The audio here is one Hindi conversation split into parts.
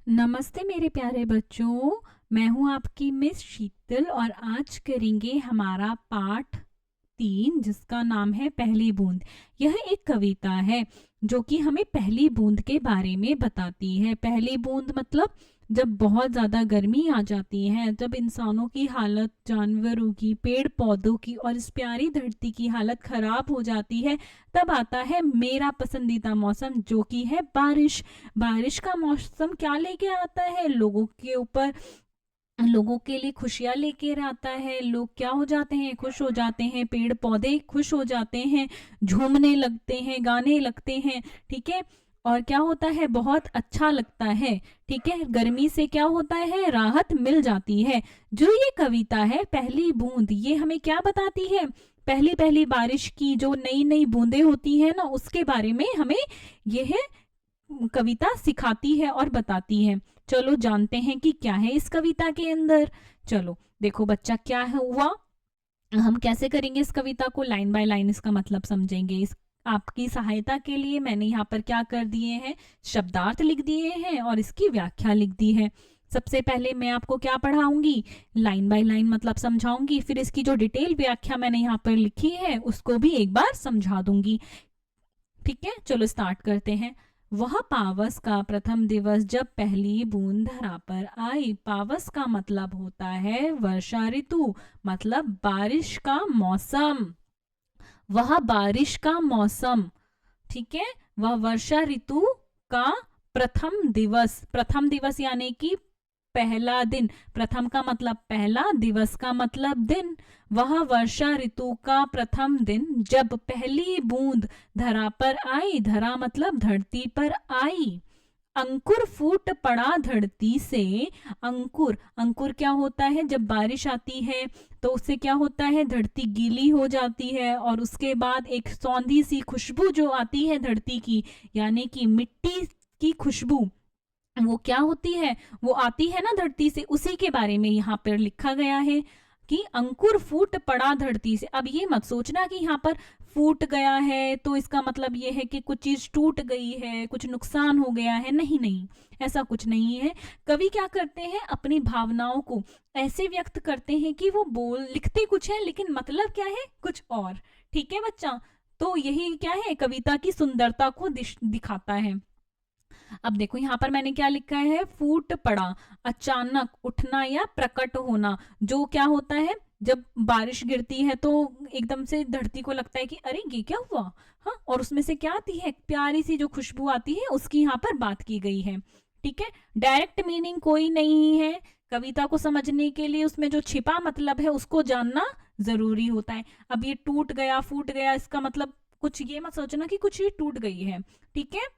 नमस्ते मेरे प्यारे बच्चों। मैं हूं आपकी मिस शीतल और आज करेंगे हमारा पाठ 3 जिसका नाम है पहली बूंद। यह एक कविता है जो कि हमें पहली बूंद के बारे में बताती है। पहली बूंद मतलब जब बहुत ज़्यादा गर्मी आ जाती है, जब इंसानों की हालत, जानवरों की, पेड़ पौधों की और इस प्यारी धरती की हालत खराब हो जाती है, तब आता है मेरा पसंदीदा मौसम जो कि है बारिश। बारिश का मौसम क्या लेके आता है? लोगों के ऊपर, लोगों के लिए खुशियाँ लेकर आता है। लोग क्या हो जाते हैं? खुश हो जाते हैं, पेड़ पौधे खुश हो जाते हैं, झूमने लगते हैं, गाने लगते हैं। ठीक है। और क्या होता है? बहुत अच्छा लगता है। ठीक है। गर्मी से क्या होता है? राहत मिल जाती है। जो ये कविता है पहली बूंद, ये हमें क्या बताती है? पहली पहली बारिश की जो नई नई बूंदें होती है ना, उसके बारे में हमें यह कविता सिखाती है और बताती है। चलो जानते हैं कि क्या है इस कविता के अंदर। चलो देखो बच्चा, क्या है हुआ, हम कैसे करेंगे इस कविता को, लाइन बाय लाइन इसका मतलब समझेंगे। इस आपकी सहायता के लिए मैंने यहाँ पर क्या कर दिए हैं, शब्दार्थ लिख दिए हैं और इसकी व्याख्या लिख दी है। सबसे पहले मैं आपको क्या पढ़ाऊंगी, लाइन बाय लाइन मतलब समझाऊंगी, फिर इसकी जो डिटेल व्याख्या मैंने यहाँ पर लिखी है उसको भी एक बार समझा दूंगी। ठीक है, चलो स्टार्ट करते हैं। वह पावस का प्रथम दिवस जब पहली बूंद धरा पर आई। पावस का मतलब होता है वर्षा ऋतु, मतलब बारिश का मौसम। वह बारिश का मौसम, ठीक है, वह वर्षा ऋतु का प्रथम दिवस। प्रथम दिवस यानी कि पहला दिन। प्रथम का मतलब पहला, दिवस का मतलब दिन। वह वर्षा ऋतु का प्रथम दिन जब पहली बूंद धरा पर आई। धरा मतलब धरती पर आई। अंकुर फूट पड़ा धरती से। अंकुर, अंकुर क्या होता है? जब बारिश आती है तो उससे क्या होता है? धरती गीली हो जाती है और उसके बाद एक सौंधी सी खुशबू जो आती है धरती की, यानी कि मिट्टी की खुशबू, वो क्या होती है? वो आती है ना धरती से। उसी के बारे में यहाँ पर लिखा गया है कि अंकुर फूट पड़ा धरती से। अब ये मत सोचना कि यहाँ पर फूट गया है तो इसका मतलब ये है कि कुछ चीज टूट गई है, कुछ नुकसान हो गया है। नहीं नहीं, ऐसा कुछ नहीं है। कवि क्या करते हैं, अपनी भावनाओं को ऐसे व्यक्त करते हैं कि वो बोल लिखते कुछ है लेकिन मतलब क्या है, कुछ और। ठीक है बच्चा, तो यही क्या है, कविता की सुंदरता को दिखाता है। अब देखो यहाँ पर मैंने क्या लिखा है, फूट पड़ा, अचानक उठना या प्रकट होना। जो क्या होता है, जब बारिश गिरती है तो एकदम से धरती को लगता है कि अरे ये क्या हुआ। हाँ, और उसमें से क्या आती है, प्यारी सी जो खुशबू आती है, उसकी यहाँ पर बात की गई है। ठीक है, डायरेक्ट मीनिंग कोई नहीं है। कविता को समझने के लिए उसमें जो छिपा मतलब है उसको जानना जरूरी होता है। अब ये टूट गया, फूट गया, इसका मतलब कुछ ये मत सोचना कि कुछ ये टूट गई है। ठीक है,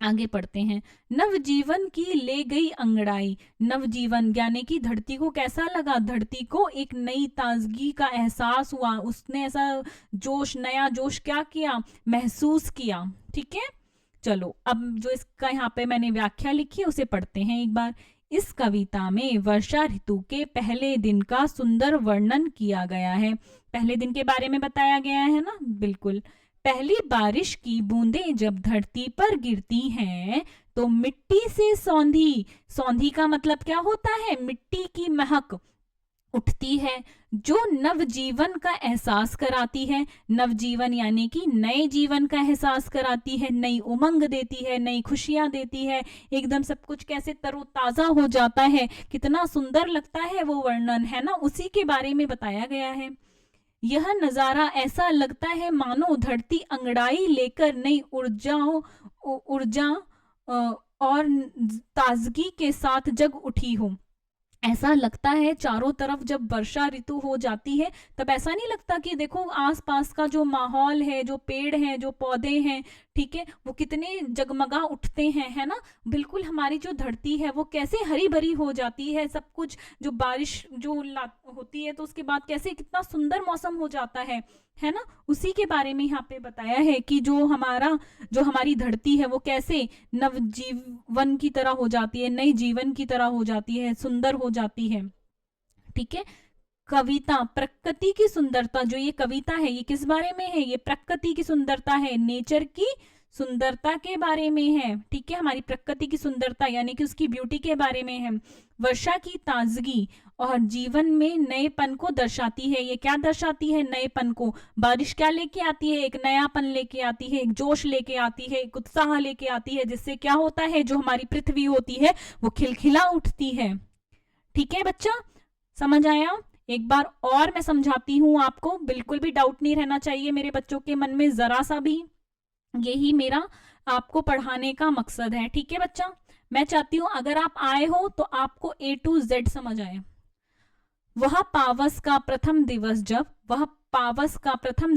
आगे पढ़ते हैं। नवजीवन की ले गई अंगड़ाई। नवजीवन यानी कि धरती को कैसा लगा, धरती को एक नई ताजगी का एहसास हुआ। उसने ऐसा जोश, नया जोश क्या किया, महसूस किया। ठीक है, चलो अब जो इसका यहाँ पे मैंने व्याख्या लिखी है उसे पढ़ते हैं एक बार। इस कविता में वर्षा ऋतु के पहले दिन का सुंदर वर्णन किया गया है। पहले दिन के बारे में बताया गया है ना, बिल्कुल। पहली बारिश की बूंदें जब धरती पर गिरती हैं तो मिट्टी से सौंधी, सौंधी का मतलब क्या होता है, मिट्टी की महक उठती है जो नवजीवन का एहसास कराती है। नवजीवन यानी कि नए जीवन का एहसास कराती है, नई उमंग देती है, नई खुशियां देती है। एकदम सब कुछ कैसे तरोताजा हो जाता है, कितना सुंदर लगता है वो वर्णन, है ना, उसी के बारे में बताया गया है। यह नजारा ऐसा लगता है मानो धरती अंगड़ाई लेकर नई ऊर्जा और ताजगी के साथ जग उठी हो। ऐसा लगता है चारों तरफ जब वर्षा ऋतु हो जाती है तब ऐसा नहीं लगता कि देखो आसपास का जो माहौल है, जो पेड़ हैं, जो पौधे हैं, ठीक है, वो कितने जगमगा उठते हैं, है ना। बिल्कुल हमारी जो धरती है वो कैसे हरी भरी हो जाती है, सब कुछ जो बारिश जो होती है तो उसके बाद कैसे कितना सुंदर मौसम हो जाता है ना। उसी के बारे में यहाँ पे बताया है कि जो हमारी धरती है वो कैसे नवजीवन की तरह हो जाती है, नई जीवन की तरह हो जाती है, सुंदर हो जाती है। ठीक है, कविता प्रकृति की सुंदरता, जो ये कविता है ये किस बारे में है, ये प्रकृति की सुंदरता है, नेचर की सुंदरता के बारे में है, ठीक है, हमारी प्रकृति की सुंदरता यानी कि उसकी ब्यूटी के बारे में है। वर्षा की ताजगी और जीवन में नएपन को दर्शाती है। ये क्या दर्शाती है? नएपन को। बारिश क्या लेके आती है? एक नयापन लेके आती है, एक जोश लेके आती है, एक उत्साह लेके आती है, जिससे क्या होता है, जो हमारी पृथ्वी होती है वो खिलखिला उठती है। ठीक है बच्चा, समझ आया? एक बार और मैं समझाती हूँ आपको, बिल्कुल भी डाउट नहीं रहना चाहिए मेरे बच्चों के मन में जरा सा भी। यही मेरा आपको पढ़ाने का मकसद है। ठीक है बच्चा, मैं चाहती हूं अगर आप आए हो तो आपको A to Z समझ आए। वह पावस का प्रथम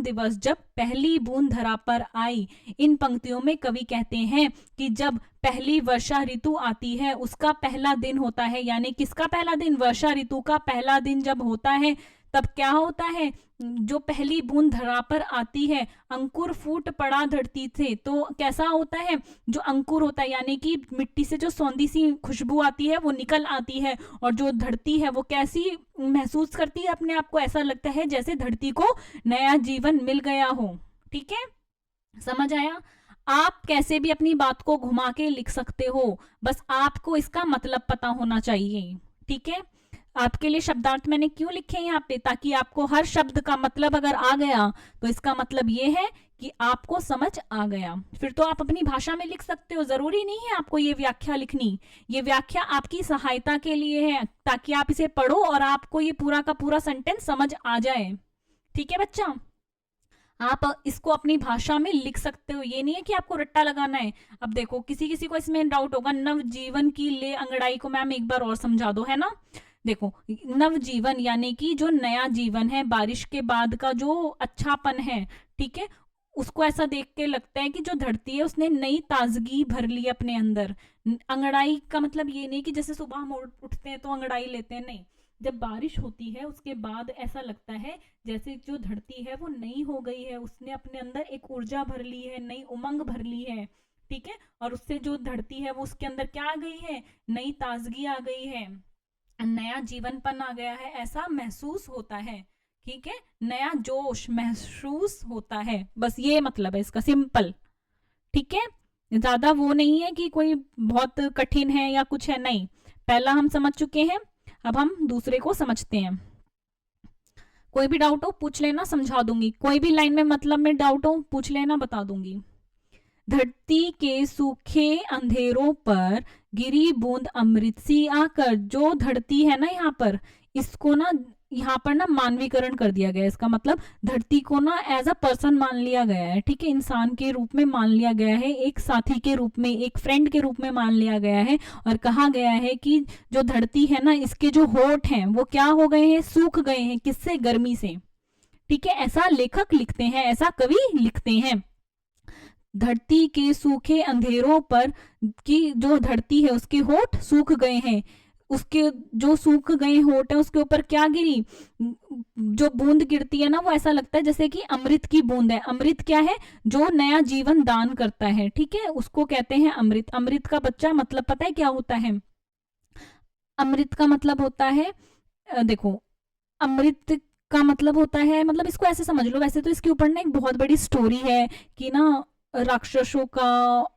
दिवस जब पहली बूंद धरा पर आई। इन पंक्तियों में कवि कहते हैं कि जब पहली वर्षा ऋतु आती है उसका पहला दिन होता है, यानी किसका पहला दिन? वर्षा ऋतु का पहला दिन जब होता है तब क्या होता है? जो पहली बूंद धरा पर आती है, अंकुर फूट पड़ा धरती से, तो कैसा होता है? जो अंकुर होता है यानी कि मिट्टी से जो सौंधी सी खुशबू आती है वो निकल आती है, और जो धरती है वो कैसी महसूस करती है अपने आप को? ऐसा लगता है जैसे धरती को नया जीवन मिल गया हो। ठीक है, समझ आया? आप कैसे भी अपनी बात को घुमा के लिख सकते हो, बस आपको इसका मतलब पता होना चाहिए। ठीक है, आपके लिए शब्दार्थ मैंने क्यों लिखे हैं यहाँ पे? ताकि आपको हर शब्द का मतलब अगर आ गया तो इसका मतलब ये है कि आपको समझ आ गया। फिर तो आप अपनी भाषा में लिख सकते हो, जरूरी नहीं है आपको ये व्याख्या लिखनी। ये व्याख्या आपकी सहायता के लिए है, ताकि आप इसे पढ़ो और आपको ये पूरा का पूरा सेंटेंस समझ आ जाए। ठीक है बच्चा, आप इसको अपनी भाषा में लिख सकते हो, ये नहीं है कि आपको रट्टा लगाना है। अब देखो, किसी किसी को इसमें डाउट होगा, नवजीवन की ले अंगड़ाई को मैम एक बार और समझा दो, है ना। देखो, नवजीवन यानी कि जो नया जीवन है, बारिश के बाद का जो अच्छापन है, ठीक है, उसको ऐसा देख के लगता है कि जो धरती है उसने नई ताजगी भर ली अपने अंदर। अंगड़ाई का मतलब ये नहीं कि जैसे सुबह हम उठते हैं तो अंगड़ाई लेते हैं, नहीं। जब बारिश होती है उसके बाद ऐसा लगता है जैसे जो धरती है वो नई हो गई है, उसने अपने अंदर एक ऊर्जा भर ली है, नई उमंग भर ली है। ठीक है, और उससे जो धरती है वो उसके अंदर क्या आ गई है? नई ताजगी आ गई है, नया जीवनपन आ गया है, ऐसा महसूस होता है। ठीक है, नया जोश महसूस होता है, बस ये मतलब है इसका, सिंपल। ठीक है, ज्यादा वो नहीं है कि कोई बहुत कठिन है या कुछ है, नहीं। पहला हम समझ चुके हैं, अब हम दूसरे को समझते हैं। कोई भी डाउट हो पूछ लेना, समझा दूंगी। कोई भी लाइन में मतलब में डाउट हो पूछ लेना, बता दूंगी। धरती के सूखे अंधेरों पर गिरी बूंद अमृत सी आकर। जो धरती है ना यहाँ पर, इसको ना यहाँ पर ना मानवीकरण कर दिया गया है। इसका मतलब धरती को ना एज अ पर्सन मान लिया गया है। ठीक है, इंसान के रूप में मान लिया गया है, एक साथी के रूप में, एक फ्रेंड के रूप में मान लिया गया है, और कहा गया है कि जो धरती है ना, इसके जो होठ हैं वो क्या हो गए हैं? सूख गए हैं। किससे? गर्मी से। ठीक है, ऐसा लेखक लिखते हैं, ऐसा कवि लिखते हैं। धरती के सूखे अंधेरों पर की जो धरती है उसके होठ सूख गए हैं। उसके जो सूख गए होठ है उसके ऊपर क्या गिरी? जो बूंद गिरती है ना, वो ऐसा लगता है जैसे कि अमृत की बूंद है। अमृत क्या है? जो नया जीवन दान करता है। ठीक है, उसको कहते हैं अमृत। अमृत का बच्चा मतलब पता है क्या होता है? अमृत का मतलब होता है, देखो, अमृत का मतलब होता है, मतलब इसको ऐसे समझ लो। वैसे तो इसके ऊपर ना एक बहुत बड़ी स्टोरी है कि ना राक्षसों का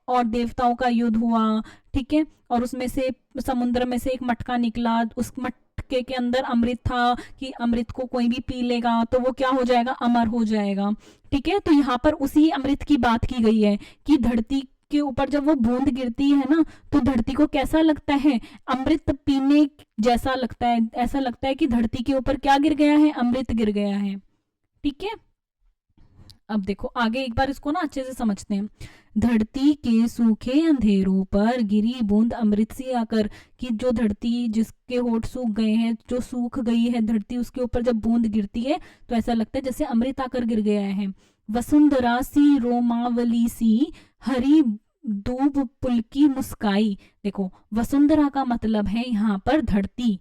और देवताओं का युद्ध हुआ। ठीक है, और उसमें से समुद्र में से एक मटका निकला, उस मटके के अंदर अमृत था कि अमृत को कोई भी पी लेगा तो वो क्या हो जाएगा? अमर हो जाएगा। ठीक है, तो यहाँ पर उसी अमृत की बात की गई है कि धरती के ऊपर जब वो बूंद गिरती है ना, तो धरती को कैसा लगता है? अमृत पीने जैसा लगता है। ऐसा लगता है कि धरती के ऊपर क्या गिर गया है? अमृत गिर गया है। ठीक है, अब देखो आगे एक बार इसको ना अच्छे से समझते हैं। धरती के सूखे अंधेरों पर गिरी बूंद अमृत सी आकर, कि जो धरती जिसके होठ सूख गए हैं, जो सूख गई है धरती, उसके ऊपर जब बूंद गिरती है तो ऐसा लगता है जैसे अमृत आकर गिर गया है। वसुंधरा सी रोमावली सी हरी दूब पुलकी मुस्काई। देखो, वसुंधरा का मतलब है यहाँ पर धरती।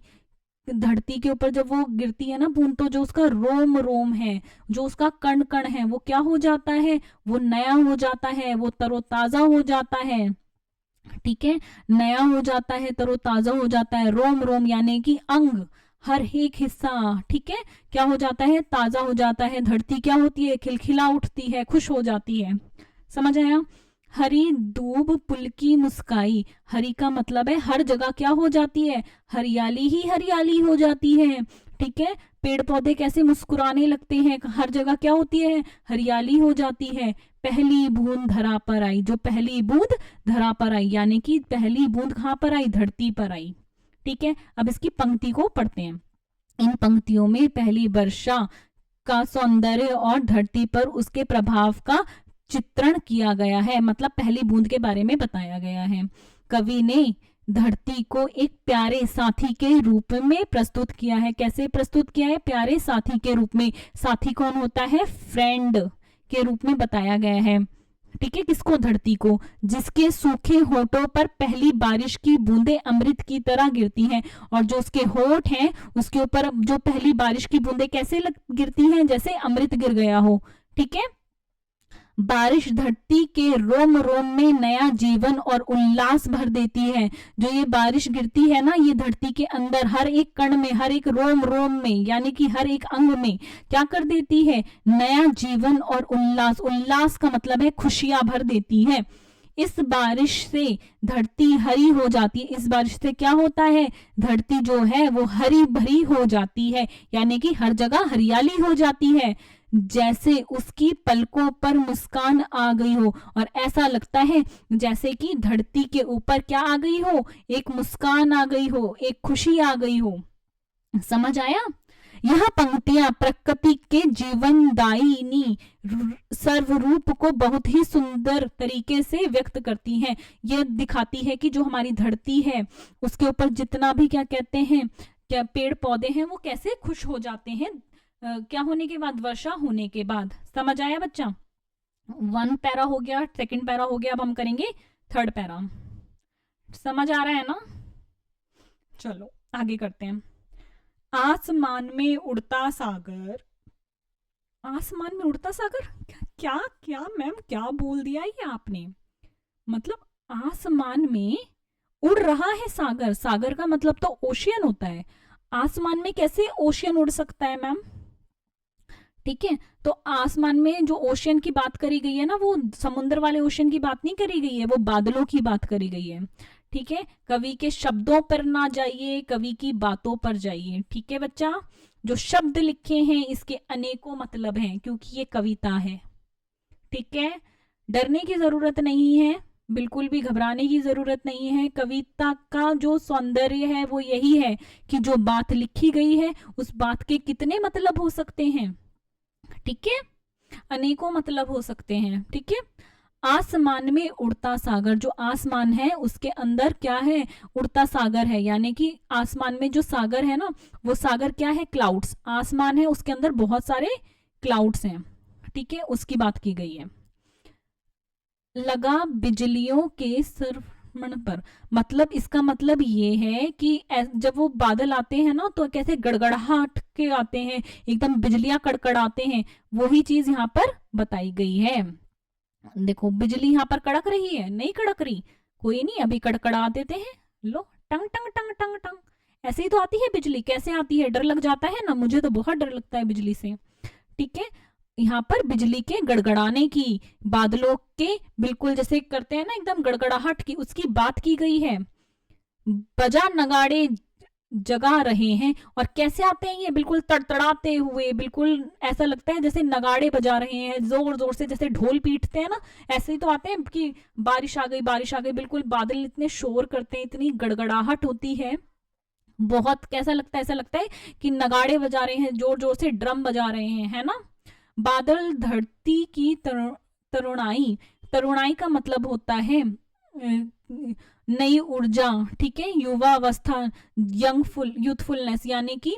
धरती के ऊपर जब वो गिरती है ना बूंद, तो जो उसका रोम रोम है, जो उसका कण कण है, वो क्या हो जाता है? वो नया हो जाता है, वो तरोताजा हो जाता है। ठीक है, नया हो जाता है, तरोताजा हो जाता है। रोम रोम यानी कि अंग, हर एक हिस्सा, ठीक है, क्या हो जाता है? ताजा हो जाता है। धरती क्या होती है? खिलखिला उठती है, खुश हो जाती है। समझ आया? हरी दूब पुलकी मुस्काई, हरी का मतलब है हर जगह क्या हो जाती है, हरियाली ही हरियाली हो जाती है। ठीक है, पेड़ पौधे कैसे मुस्कुराने लगते हैं, हर जगह क्या होती है, हरियाली हो जाती है। पहली बूंद धरा पर आई, जो पहली बूंद धरा पर आई यानी कि पहली बूंद कहाँ पर आई, धरती पर आई। ठीक है, अब इसकी पंक्ति को पढ़ते हैं। इन पंक्तियों में पहली वर्षा का सौंदर्य और धरती पर उसके प्रभाव का चित्रण किया गया है, मतलब पहली बूंद के बारे में बताया गया है। कवि ने धरती को एक प्यारे साथी के रूप में प्रस्तुत किया है। कैसे प्रस्तुत किया है, प्यारे साथी के रूप में। साथी कौन होता है, फ्रेंड के रूप में बताया गया है। ठीक है, किसको, धरती को, जिसके सूखे होठों पर पहली बारिश की बूंदें अमृत की तरह गिरती हैं। और जो उसके होठ हैं उसके ऊपर जो पहली बारिश की बूंदें कैसे गिरती हैं, जैसे अमृत गिर गया हो। ठीक है, बारिश धरती के रोम रोम में नया जीवन और उल्लास भर देती है। जो ये बारिश गिरती है ना, ये धरती के अंदर हर एक कण में, हर एक रोम रोम में यानी कि हर एक अंग में क्या कर देती है, नया जीवन और उल्लास। उल्लास का मतलब है खुशियां भर देती है। इस बारिश से धरती हरी हो जाती है। इस बारिश से क्या होता है, धरती जो है वो हरी भरी हो जाती है, यानी कि हर जगह हरियाली हो जाती है। जैसे उसकी पलकों पर मुस्कान आ गई हो, और ऐसा लगता है जैसे कि धरती के ऊपर क्या आ गई हो, एक मुस्कान आ गई हो, एक खुशी आ गई हो। समझ आया। यह पंक्तियां प्रकृति के जीवनदायिनी सर्वरूप को बहुत ही सुंदर तरीके से व्यक्त करती हैं। यह दिखाती है कि जो हमारी धरती है उसके ऊपर जितना भी क्या कहते हैं, क्या पेड़ पौधे हैं, वो कैसे खुश हो जाते हैं क्या होने के बाद, वर्षा होने के बाद। समझ आया बच्चा। 1 पैरा हो गया, 2nd पैरा हो गया, अब हम करेंगे 3rd पैरा। समझ आ रहा है ना। चलो आगे करते हैं। आसमान में उड़ता सागर, आसमान में उड़ता सागर, क्या क्या मैम क्या बोल दिया ये आपने। मतलब आसमान में उड़ रहा है सागर, सागर का मतलब तो ओशियन होता है। आसमान में कैसे ओशियन उड़ सकता है मैम। ठीक है, तो आसमान में जो ओशियन की बात करी गई है ना, वो समुद्र वाले ओशियन की बात नहीं करी गई है, वो बादलों की बात करी गई है। ठीक है, कवि के शब्दों पर ना जाइए, कवि की बातों पर जाइए। ठीक है बच्चा, जो शब्द लिखे हैं इसके अनेकों मतलब हैं, क्योंकि ये कविता है। ठीक है, डरने की जरूरत नहीं है, बिल्कुल भी घबराने की जरूरत नहीं है। कविता का जो सौंदर्य है वो यही है कि जो बात लिखी गई है उस बात के कितने मतलब हो सकते हैं। ठीक है, अनेकों मतलब हो सकते हैं। ठीक है, आसमान में उड़ता सागर, जो आसमान है उसके अंदर क्या है, उड़ता सागर है, यानी कि आसमान में जो सागर है ना, वो सागर क्या है, क्लाउड्स। आसमान है उसके अंदर बहुत सारे क्लाउड्स हैं। ठीक है, उसकी बात की गई है। लगा बिजलियों के सरवण पर, मतलब इसका मतलब ये है कि जब वो बादल आते हैं ना तो कैसे गड़गड़ाहट के आते हैं, एकदम बिजलियां कड़कड़ाते हैं, वही चीज यहाँ पर बताई गई है। देखो बिजली यहाँ पर कड़क रही है, नहीं कड़क रही, कोई नहीं, अभी कड़कड़ा देते हैं, लो टंग टंग टंग टंग टंग, ऐसे ही तो आती है बिजली। कैसे आती है, डर लग जाता है ना, मुझे तो बहुत डर लगता है बिजली से। ठीक है, यहाँ पर बिजली के गड़गड़ाने की, बादलों के बिल्कुल जैसे करते हैं ना एकदम गड़गड़ाहट की, उसकी बात की गई है। बजा नगाड़े जगा रहे हैं, और कैसे आते हैं ये, बिल्कुल तड़तड़ाते हुए, बिल्कुल ऐसा लगता है जैसे नगाड़े बजा रहे हैं जोर जोर से, जैसे ढोल पीटते हैं ना, ऐसे ही तो आते हैं कि बारिश आ गई बारिश आ गई, बिल्कुल बादल इतने शोर करते हैं, इतनी गड़गड़ाहट होती है, बहुत कैसा लगता है, ऐसा लगता है कि नगाड़े बजा रहे हैं, जोर जोर से ड्रम बजा रहे हैं, है ना। बादल धरती की तरुणाई, तरुणाई का मतलब होता है नई ऊर्जा। ठीक है, युवा अवस्था, यूथफुलनेस यानी कि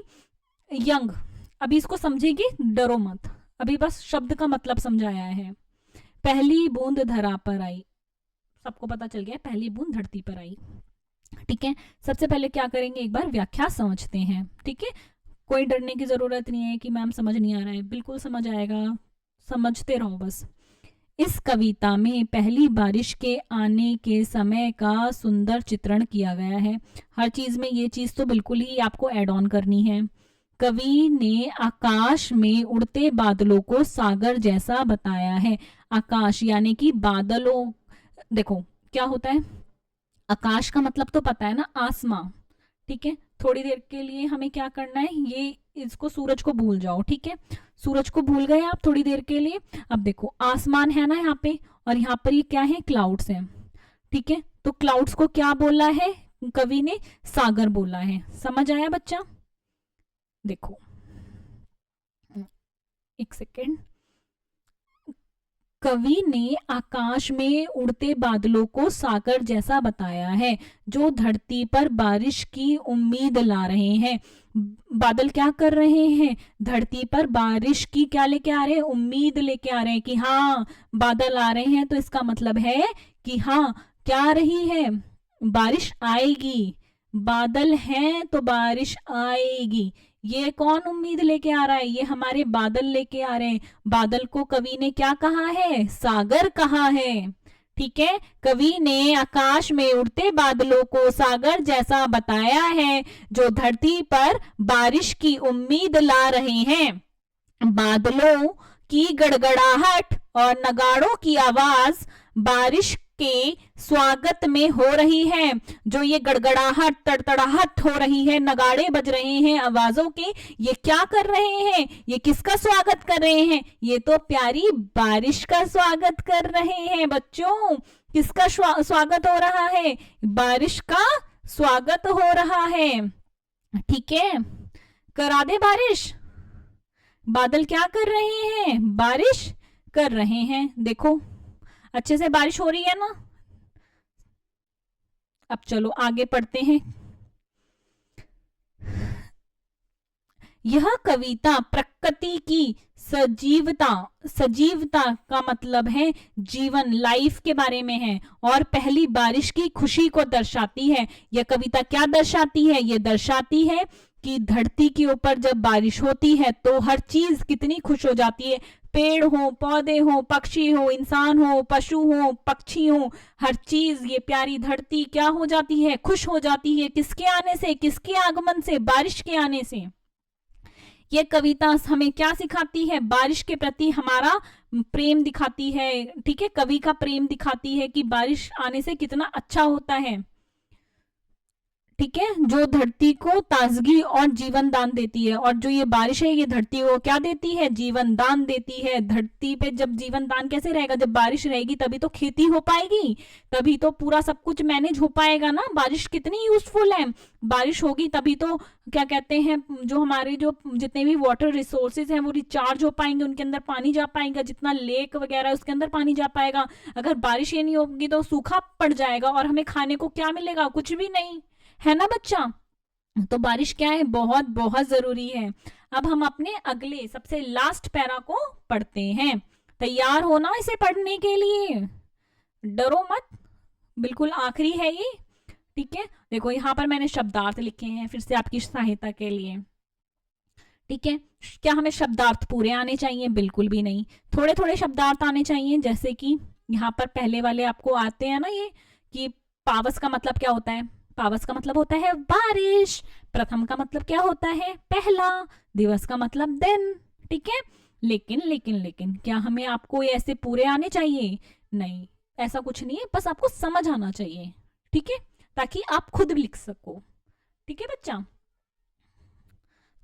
यंग। अभी इसको समझेगी, डरो मत, अभी बस शब्द का मतलब समझाया है। पहली बूंद धरा पर आई, सबको पता चल गया पहली बूंद धरती पर आई। ठीक है, सबसे पहले क्या करेंगे, एक बार व्याख्या समझते हैं। ठीक है, कोई डरने की जरूरत नहीं है कि मैम समझ नहीं आ रहा है, बिल्कुल समझ आएगा, समझते रहो बस। इस कविता में पहली बारिश के आने के समय का सुंदर चित्रण किया गया है। हर चीज में ये चीज तो बिल्कुल ही आपको ऐड ऑन करनी है। कवि ने आकाश में उड़ते बादलों को सागर जैसा बताया है। आकाश यानी कि बादलों, देखो क्या होता है, आकाश का मतलब तो पता है ना, आसमां। ठीक है, थोड़ी देर के लिए हमें क्या करना है, ये इसको सूरज को भूल जाओ। ठीक है, सूरज को भूल गए आप थोड़ी देर के लिए। अब देखो आसमान है ना यहाँ पे, और यहाँ पर ये क्या है, क्लाउड्स हैं। ठीक है, तो क्लाउड्स को क्या बोला है कवि ने, सागर बोला है। समझ आया बच्चा? देखो एक सेकेंड, कवि ने आकाश में उड़ते बादलों को सागर जैसा बताया है, जो धरती पर बारिश की उम्मीद ला रहे हैं। बादल क्या कर रहे हैं, धरती पर बारिश की क्या लेके आ रहे हैं, उम्मीद लेके आ रहे हैं कि हाँ बादल आ रहे हैं, तो इसका मतलब है कि हाँ क्या आ रही है, बारिश आएगी। बादल हैं तो बारिश आएगी। ये कौन उम्मीद लेके आ रहा है, ये हमारे बादल लेके आ रहे हैं। बादल को कवि ने क्या कहा है, सागर कहा है। ठीक है, कवि ने आकाश में उड़ते बादलों को सागर जैसा बताया है, जो धरती पर बारिश की उम्मीद ला रहे हैं। बादलों की गड़गड़ाहट और नगाड़ों की आवाज बारिश के स्वागत में हो रही है। जो ये गड़गड़ाहट तड़तड़ाहट हो रही है, नगाड़े बज रहे हैं आवाजों के, ये क्या कर रहे हैं, ये किसका स्वागत कर रहे हैं, ये तो प्यारी बारिश का स्वागत कर रहे हैं बच्चों। किसका स्वागत हो रहा है, बारिश का स्वागत हो रहा है। ठीक है, करा दे बारिश। बादल क्या कर रहे हैं, बारिश कर रहे हैं। देखो अच्छे से बारिश हो रही है ना। अब चलो आगे पढ़ते हैं। यह कविता प्रकृति की सजीवता का मतलब है जीवन, लाइफ के बारे में है, और पहली बारिश की खुशी को दर्शाती है। यह कविता क्या दर्शाती है, यह दर्शाती है कि धरती के ऊपर जब बारिश होती है तो हर चीज कितनी खुश हो जाती है। पेड़ हो, पौधे हो, पक्षी हो, इंसान हो, पशु हो, पक्षी हो, हर चीज, ये प्यारी धरती क्या हो जाती है, खुश हो जाती है। किसके आने से, किसके आगमन से, बारिश के आने से। ये कविता हमें क्या सिखाती है, बारिश के प्रति हमारा प्रेम दिखाती है। ठीक है, कवि का प्रेम दिखाती है कि बारिश आने से कितना अच्छा होता है। ठीक है, जो धरती को ताजगी और जीवन दान देती है, और जो ये बारिश है ये धरती को क्या देती है, जीवन दान देती है। धरती पे जब जीवन दान कैसे रहेगा, जब बारिश रहेगी तभी तो खेती हो पाएगी, तभी तो पूरा सब कुछ मैनेज हो पाएगा ना। बारिश कितनी यूजफुल है, बारिश होगी तभी तो क्या कहते हैं, जो हमारे जो जितने भी वाटर रिसोर्सेज हैं वो रिचार्ज हो पाएंगे, उनके अंदर पानी जा पाएगा, जितना लेक वगैरह है उसके अंदर पानी जा पाएगा। अगर बारिश ही नहीं होगी तो सूखा पड़ जाएगा, और हमें खाने को क्या मिलेगा, कुछ भी नहीं, है ना बच्चा। तो बारिश क्या है, बहुत बहुत जरूरी है। अब हम अपने अगले सबसे लास्ट पैरा को पढ़ते हैं। तैयार हो ना इसे पढ़ने के लिए, डरो मत, बिल्कुल आखिरी है ये। ठीक है, देखो यहाँ पर मैंने शब्दार्थ लिखे हैं फिर से आपकी सहायता के लिए। ठीक है, क्या हमें शब्दार्थ पूरे आने चाहिए, बिल्कुल भी नहीं, थोड़े थोड़े शब्दार्थ आने चाहिए। जैसे कि यहाँ पर पहले वाले आपको आते हैं ना, ये कि पावस का मतलब क्या होता है, पावस का मतलब होता है बारिश। प्रथम का मतलब क्या होता है, पहला। दिवस का मतलब दिन। ठीक है, लेकिन लेकिन लेकिन क्या हमें आपको ऐसे पूरे आने चाहिए, नहीं, ऐसा कुछ नहीं है, बस आपको समझ आना चाहिए। ठीक है, ताकि आप खुद लिख सको। ठीक है बच्चा,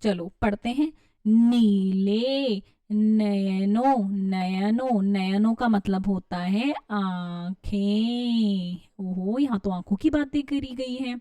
चलो पढ़ते हैं। नीले नयनों, नयनों, नयनों का मतलब होता है आंखें। ओहो, यहाँ तो आंखों की बातें करी गई है।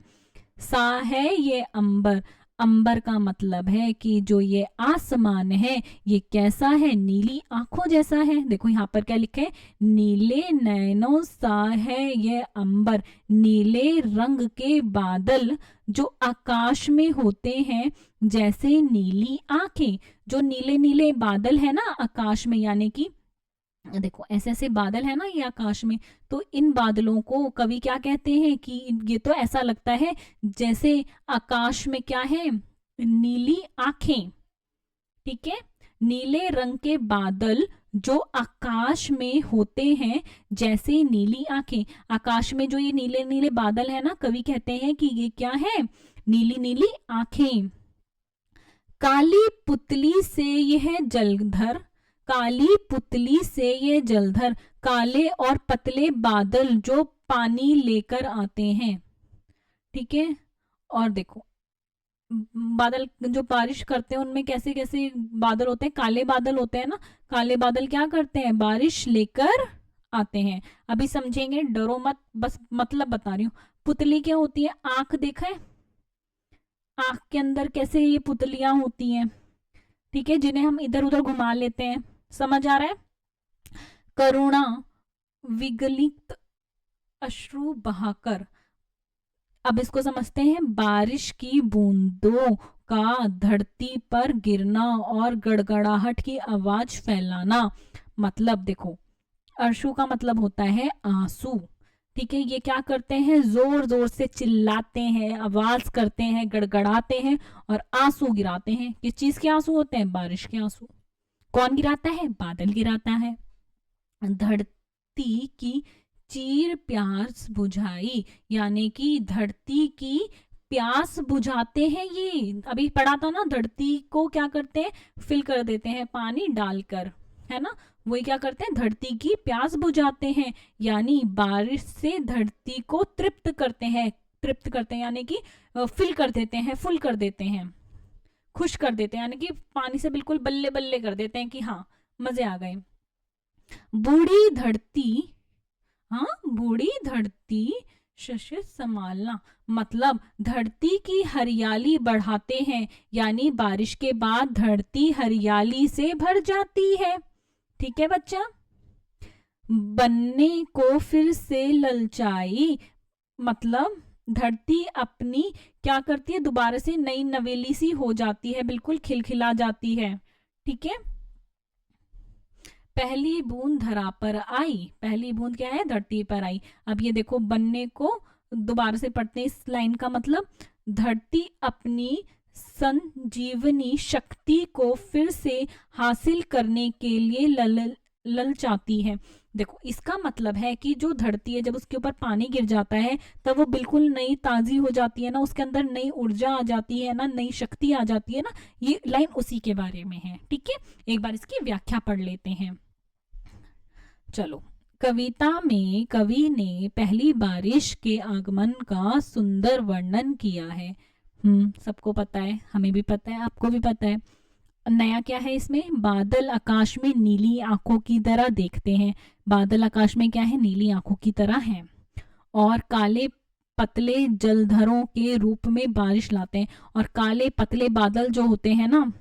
सा है ये अंबर, अंबर का मतलब है कि जो ये आसमान है ये कैसा है, नीली आंखों जैसा है। देखो यहाँ पर क्या लिखा है, नीले नयनों सा है ये अंबर। नीले रंग के बादल जो आकाश में होते हैं जैसे नीली आंखें। जो नीले नीले बादल है ना आकाश में, यानी कि देखो ऐसे ऐसे बादल है ना ये आकाश में, तो इन बादलों को कवि क्या कहते हैं कि ये तो ऐसा लगता है जैसे आकाश में क्या है, नीली आंखें। ठीक है, नीले रंग के बादल जो आकाश में होते हैं जैसे नीली आंखें। आकाश में जो ये नीले नीले बादल है ना, कवि कहते हैं कि ये क्या है, नीली नीली आंखें। काली पुतली से यह जलधर, काली पुतली से ये जलधर। काले और पतले बादल जो पानी लेकर आते हैं। ठीक है, और देखो बादल जो बारिश करते हैं उनमें कैसे कैसे बादल होते हैं, काले बादल होते हैं ना। काले बादल क्या करते हैं, बारिश लेकर आते हैं। अभी समझेंगे, डरो मत, बस मतलब बता रही हूँ। पुतली क्या होती है, आंख देखा है, आंख के अंदर कैसे ये पुतलियां होती हैं, ठीक है, जिन्हें हम इधर उधर घुमा लेते हैं। समझ आ रहा है। करुणा विगलित अश्रु बहाकर, अब इसको समझते हैं। बारिश की बूंदों का धरती पर गिरना और गड़गड़ाहट की आवाज फैलाना। मतलब देखो, अश्रु का मतलब होता है आंसू। ठीक है, ये क्या करते हैं, जोर जोर से चिल्लाते हैं, आवाज करते हैं, गड़गड़ाते हैं और आंसू गिराते हैं। किस चीज के आंसू होते हैं, बारिश के आंसू। कौन गिराता है, बादल गिराता है। धरती की चीर प्यास बुझाई, यानी कि धरती की प्यास बुझाते हैं। ये अभी पढ़ा था ना, धरती को क्या करते हैं, फिल कर देते हैं पानी डालकर, है ना। वही क्या करते हैं, धरती की प्यास बुझाते हैं, यानी बारिश से धरती को तृप्त करते हैं। तृप्त करते हैं यानी कि फिल कर देते हैं, फुल कर देते हैं, खुश कर देते हैं, यानी कि पानी से बिल्कुल बल्ले बल्ले कर देते हैं कि हाँ मजे आ गए। बूढ़ी धरती, हाँ बूढ़ी धरती शस्य संभालना, मतलब धरती की हरियाली बढ़ाते हैं, यानी बारिश के बाद धरती हरियाली से भर जाती है। ठीक है बच्चा। बनने को फिर से ललचाई, मतलब धरती अपनी क्या करती है, दोबारा से नई नवेली सी हो जाती है, बिल्कुल खिलखिला जाती है। ठीक है। पहली बूंद धरा पर आई, पहली बूंद क्या है, धरती पर आई। अब ये देखो, बनने को दोबारा से पढ़ते हैं इस लाइन का मतलब, धरती अपनी संजीवनी शक्ति को फिर से हासिल करने के लिए ललचाती है। देखो इसका मतलब है कि जो धरती है, जब उसके ऊपर पानी गिर जाता है तब वो बिल्कुल नई ताजी हो जाती है ना, उसके अंदर नई ऊर्जा आ जाती है ना, नई शक्ति आ जाती है ना। ये लाइन उसी के बारे में है। ठीक है, एक बार इसकी व्याख्या पढ़ लेते हैं। चलो, कविता में कवि ने पहली बारिश के आगमन का सुंदर वर्णन किया है। सबको पता है, हमें भी पता है, आपको भी पता है। नया क्या है इसमें, बादल आकाश में नीली आंखों की तरह देखते हैं। बादल आकाश में क्या है, नीली आंखों की तरह हैं, और काले पतले जलधरों के रूप में बारिश लाते हैं। और काले पतले बादल जो होते हैं ना,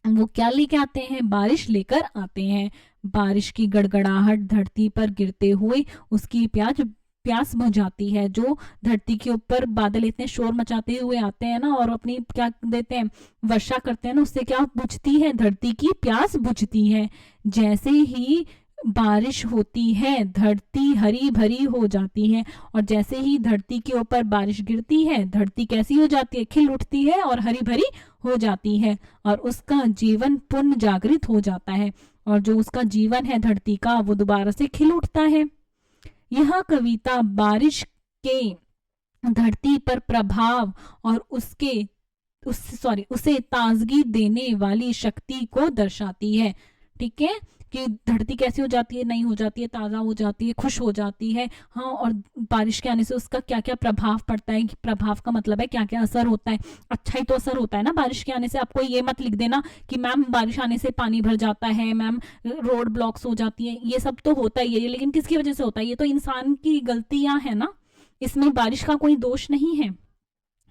वो क्या लेके आते हैं, बारिश लेकर आते हैं। बारिश की गड़गड़ाहट धरती पर गिरते हुए उसकी प्यास बुझाती है। जो धरती के ऊपर बादल इतने शोर मचाते हुए आते हैं ना और अपनी क्या देते हैं, वर्षा करते हैं ना, उससे क्या बुझती है, धरती की प्यास बुझती है। जैसे ही बारिश होती है धरती हरी भरी हो जाती है, और जैसे ही धरती के ऊपर बारिश गिरती है धरती कैसी हो जाती है, खिल उठती है और हरी भरी हो जाती है, और उसका जीवन पुनः जागृत हो जाता है, और जो उसका जीवन है धरती का वो दोबारा से खिल उठता है। यह कविता बारिश के धरती पर प्रभाव और उसे ताजगी देने वाली शक्ति को दर्शाती है। ठीक है, कि धरती कैसी हो जाती है, नई हो जाती है, ताज़ा हो जाती है, खुश हो जाती है। हाँ, और बारिश के आने से उसका क्या क्या प्रभाव पड़ता है, प्रभाव का मतलब है क्या क्या असर होता है। अच्छा ही तो असर होता है ना बारिश के आने से। आपको ये मत लिख देना कि मैम बारिश आने से पानी भर जाता है, मैम रोड ब्लॉक्स हो जाती है, ये सब तो होता ही है, लेकिन किसकी वजह से होता है, ये तो इंसान की गलतियां है ना, इसमें बारिश का कोई दोष नहीं है।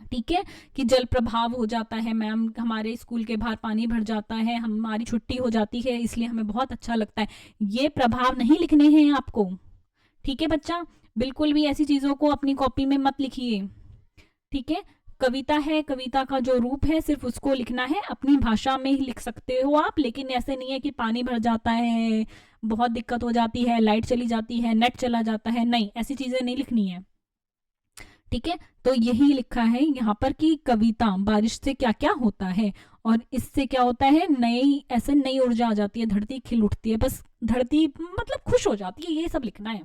ठीक है, कि जल प्रभाव हो जाता है, मैम हमारे स्कूल के बाहर पानी भर जाता है, हमारी छुट्टी हो जाती है इसलिए हमें बहुत अच्छा लगता है, ये प्रभाव नहीं लिखने हैं आपको। ठीक है बच्चा, बिल्कुल भी ऐसी चीजों को अपनी कॉपी में मत लिखिए। ठीक है, कविता है, कविता का जो रूप है सिर्फ उसको लिखना है, अपनी भाषा में ही लिख सकते हो आप, लेकिन ऐसे नहीं है कि पानी भर जाता है, बहुत दिक्कत हो जाती है, लाइट चली जाती है, नेट चला जाता है, नहीं ऐसी चीजें नहीं लिखनी है। ठीक है, तो यही लिखा है यहाँ पर कि कविता बारिश से क्या क्या होता है, और इससे क्या होता है, नई ऊर्जा आ जाती है, धरती खिल उठती है, बस धरती मतलब खुश हो जाती है, ये सब लिखना है।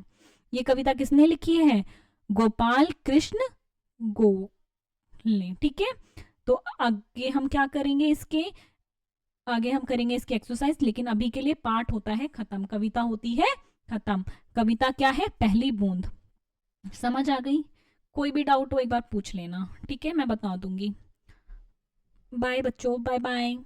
ये कविता किसने लिखी है, गोपाल कृष्ण गोखले। ठीक है, तो आगे हम क्या करेंगे, आगे हम करेंगे इसकी एक्सरसाइज, लेकिन अभी के लिए पाठ होता है खत्म, कविता होती है खत्म। कविता क्या है? पहली बूंद। समझ आ गई? कोई भी डाउट हो एक बार पूछ लेना, ठीक है, मैं बता दूंगी। बाय बच्चों, बाय बाय।